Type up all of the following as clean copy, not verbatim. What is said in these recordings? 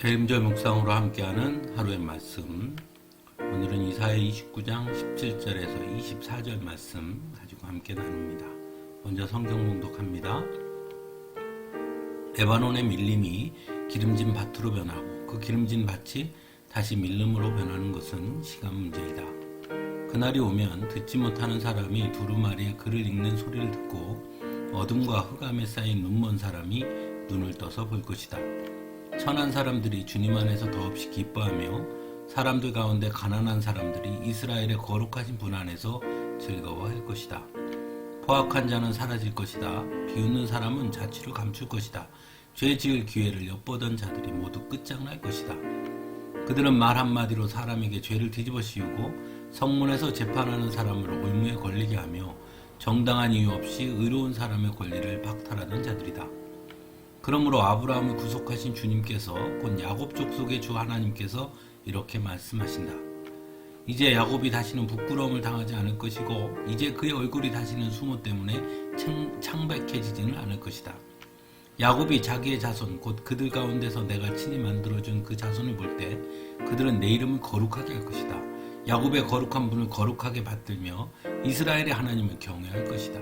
대림절 묵상으로 함께하는 하루의 말씀. 오늘은 이사야 29장 17절에서 24절 말씀 가지고 함께 나눕니다. 먼저 성경 봉독합니다. 레바논의 밀림이 기름진 밭으로 변하고 그 기름진 밭이 다시 밀림으로 변하는 것은 시간 문제이다. 그날이 오면 듣지 못하는 사람이 두루마리의 글을 읽는 소리를 듣고 어둠과 흑암에 쌓인 눈먼 사람이 눈을 떠서 볼 것이다. 천한 사람들이 주님 안에서 더없이 기뻐하며 사람들 가운데 가난한 사람들이 이스라엘의 거룩하신 분 안에서 즐거워할 것이다. 포악한 자는 사라질 것이다. 비웃는 사람은 자취를 감출 것이다. 죄 지을 기회를 엿보던 자들이 모두 끝장날 것이다. 그들은 말 한마디로 사람에게 죄를 뒤집어 씌우고 성문에서 재판하는 사람을 올무에 걸리게 하며 정당한 이유 없이 의로운 사람의 권리를 박탈하던 자들이다. 그러므로 아브라함을 구속하신 주님께서 곧 야곱 족속의 주 하나님께서 이렇게 말씀하신다. 이제 야곱이 다시는 부끄러움을 당하지 않을 것이고 이제 그의 얼굴이 다시는 수모 때문에 창백해지지는 않을 것이다. 야곱이 자기의 자손 곧 그들 가운데서 내가 친히 만들어준 그 자손을 볼 때 그들은 내 이름을 거룩하게 할 것이다. 야곱의 거룩한 분을 거룩하게 받들며 이스라엘의 하나님을 경외할 것이다.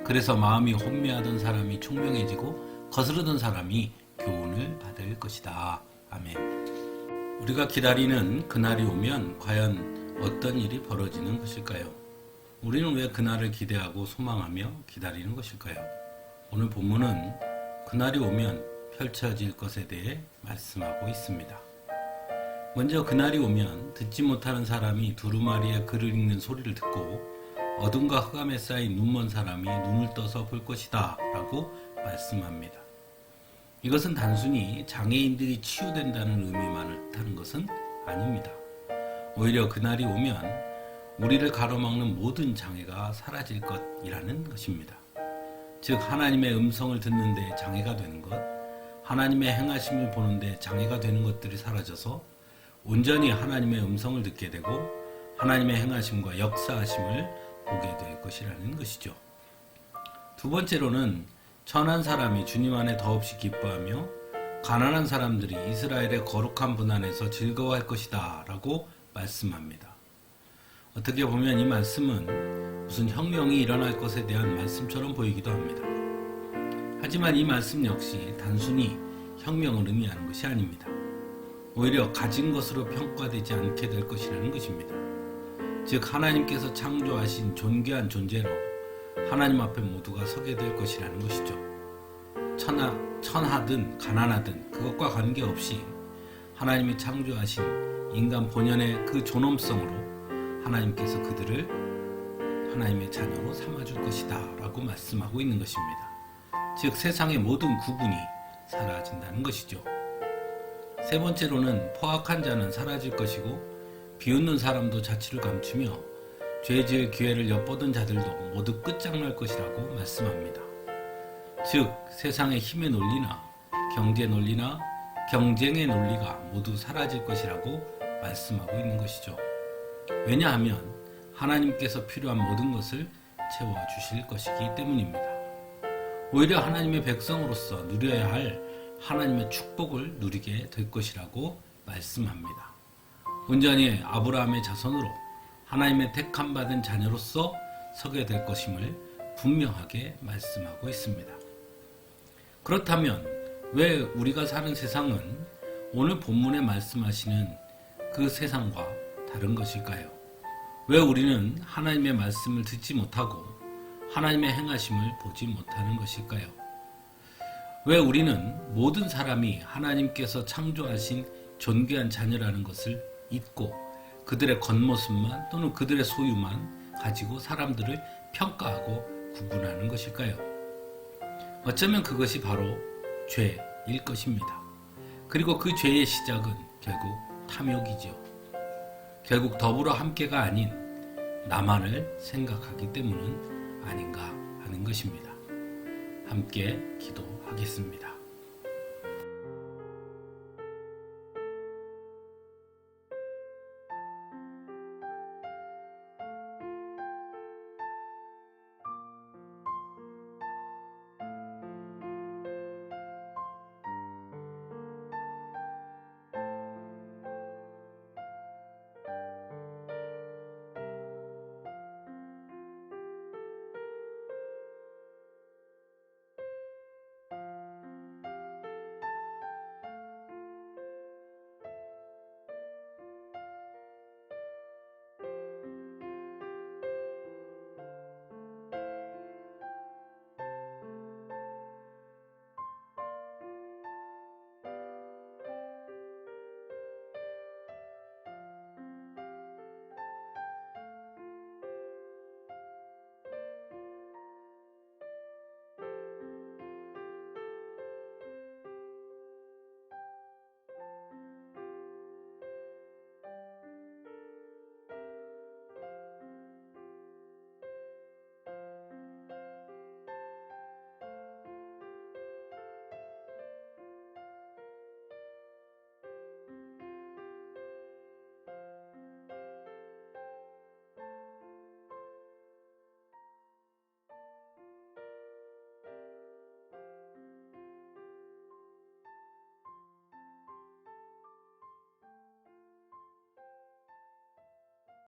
그래서 마음이 혼미하던 사람이 총명해지고 거스르던 사람이 교훈을 받을 것이다. 아멘. 우리가 기다리는 그날이 오면 과연 어떤 일이 벌어지는 것일까요? 우리는 왜 그날을 기대하고 소망하며 기다리는 것일까요? 오늘 본문은 그날이 오면 펼쳐질 것에 대해 말씀하고 있습니다. 먼저 그날이 오면 듣지 못하는 사람이 두루마리의 글을 읽는 소리를 듣고 어둠과 흑암에 쌓인 눈먼 사람이 눈을 떠서 볼 것이다 라고 말씀합니다. 이것은 단순히 장애인들이 치유된다는 의미만을 뜻하는 것은 아닙니다. 오히려 그날이 오면 우리를 가로막는 모든 장애가 사라질 것이라는 것입니다. 즉 하나님의 음성을 듣는데 장애가 되는 것, 하나님의 행하심을 보는데 장애가 되는 것들이 사라져서 온전히 하나님의 음성을 듣게 되고 하나님의 행하심과 역사하심을 보게 될 것이라는 것이죠. 두 번째로는 천한 사람이 주님 안에 더없이 기뻐하며 가난한 사람들이 이스라엘의 거룩한 분 안에서 즐거워할 것이다 라고 말씀합니다. 어떻게 보면 이 말씀은 무슨 혁명이 일어날 것에 대한 말씀처럼 보이기도 합니다. 하지만 이 말씀 역시 단순히 혁명을 의미하는 것이 아닙니다. 오히려 가진 것으로 평가되지 않게 될 것이라는 것입니다. 즉 하나님께서 창조하신 존귀한 존재로 하나님 앞에 모두가 서게 될 것이라는 것이죠. 천하든 가난하든 그것과 관계없이 하나님이 창조하신 인간 본연의 그 존엄성으로 하나님께서 그들을 하나님의 자녀로 삼아줄 것이다 라고 말씀하고 있는 것입니다. 즉 세상의 모든 구분이 사라진다는 것이죠. 세 번째로는 포악한 자는 사라질 것이고 비웃는 사람도 자취를 감추며 죄 지을 기회를 엿보던 자들도 모두 끝장날 것이라고 말씀합니다. 즉 세상의 힘의 논리나 경제 논리나 경쟁의 논리가 모두 사라질 것이라고 말씀하고 있는 것이죠. 왜냐하면 하나님께서 필요한 모든 것을 채워주실 것이기 때문입니다. 오히려 하나님의 백성으로서 누려야 할 하나님의 축복을 누리게 될 것이라고 말씀합니다. 온전히 아브라함의 자손으로 하나님의 택함 받은 자녀로서 서게 될 것임을 분명하게 말씀하고 있습니다. 그렇다면 왜 우리가 사는 세상은 오늘 본문에 말씀하시는 그 세상과 다른 것일까요? 왜 우리는 하나님의 말씀을 듣지 못하고 하나님의 행하심을 보지 못하는 것일까요? 왜 우리는 모든 사람이 하나님께서 창조하신 존귀한 자녀라는 것을 잊고 그들의 겉모습만 또는 그들의 소유만 가지고 사람들을 평가하고 구분하는 것일까요? 어쩌면 그것이 바로 죄일 것입니다. 그리고 그 죄의 시작은 결국 탐욕이죠. 결국 더불어 함께가 아닌 나만을 생각하기 때문은 아닌가 하는 것입니다. 함께 기도하겠습니다.